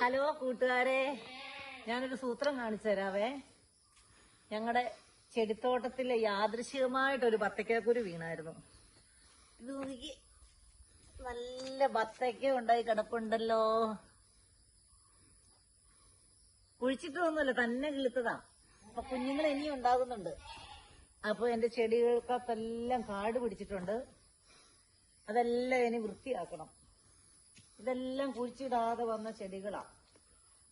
Hello കൂട്ടുകാരെ, ഞാനൊരു സൂത്രം കാണിച്ചു തരാവേ. ഞങ്ങളുടെ ചെടിത്തോട്ടത്തിലെ യാദൃശികമായിട്ടൊരു ബത്തയ്ക്കക്കുരു വീണായിരുന്നു. ഇത് നോക്കി, നല്ല ബത്തയ്ക്ക ഉണ്ടായി കിടപ്പുണ്ടല്ലോ. കുഴിച്ചിട്ടൊന്നുമല്ല, തന്നെ കിളുത്തതാ. അപ്പൊ കുഞ്ഞുങ്ങൾ ഇനിയും ഉണ്ടാകുന്നുണ്ട്. അപ്പൊ എന്റെ ചെടികൾക്കെല്ലാം കാട് പിടിച്ചിട്ടുണ്ട്. അതെല്ലാം ഇനി വൃത്തിയാക്കണം. ഇതെല്ലാം കുഴിച്ചിടാതെ വന്ന ചെടികളാ.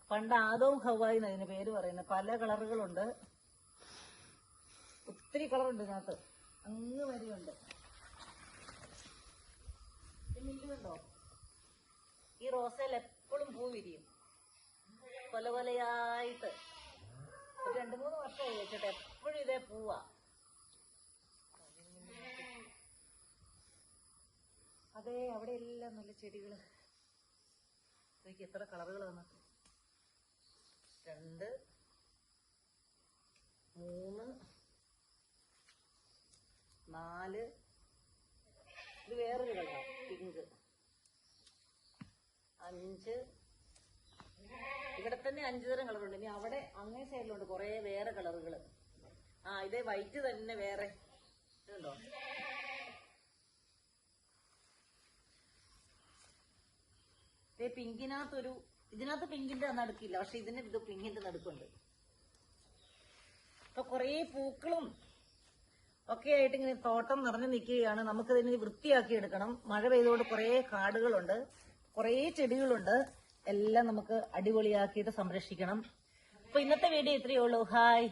പണ്ട് ആദവും ഹവ്വായും അതിന് പേര് പറയുന്നത്. പല കളറുകളുണ്ട്, ഒത്തിരി കളറുണ്ട് ഇതിനകത്ത്, അങ്ങ് വരെയുണ്ട്. പിന്നെ ഇതുണ്ടോ, ഈ റോസയിൽ എപ്പോഴും പൂ വിരിയും, കൊല കൊലയായിട്ട്. 2-3 വർഷമായി വെച്ചിട്ട് എപ്പോഴും ഇതേ പൂവാ. അതെ, അവിടെ എല്ലാം നല്ല ചെടികള്. എത്ര കളറുകൾ വന്നിട്ട്, 2, 3, 4. ഇത് വേറൊരു കളർ, പിങ്ക്. 5. ഇവിടെ തന്നെ 5 തരം കളറുണ്ട്. ഇനി അവിടെ അങ്ങേ സൈഡിലുണ്ട് കുറെ വേറെ കളറുകള്. ഇതേ വൈറ്റ് തന്നെ വേറെ ഇതുണ്ടോ. ഇതിനകത്ത് പിങ്കിന്റെ നടുക്കില്ല, പക്ഷെ ഇത് പിങ്കിന്റെ നടുക്കുണ്ട്. അപ്പൊ കൊറേ പൂക്കളും ഒക്കെ ആയിട്ട് ഇങ്ങനെ തോട്ടം നിറഞ്ഞു നിൽക്കുകയാണ്. നമുക്കിതിന് വൃത്തിയാക്കി എടുക്കണം. മഴ പെയ്തുകൊണ്ട് കുറെ കാടുകളുണ്ട്, കുറെ ചെടികളുണ്ട്. എല്ലാം നമുക്ക് അടിപൊളിയാക്കിയിട്ട് സംരക്ഷിക്കണം. അപ്പൊ ഇന്നത്തെ വീഡിയോ ഇത്രയേ ഉള്ളൂ. ഹായ്.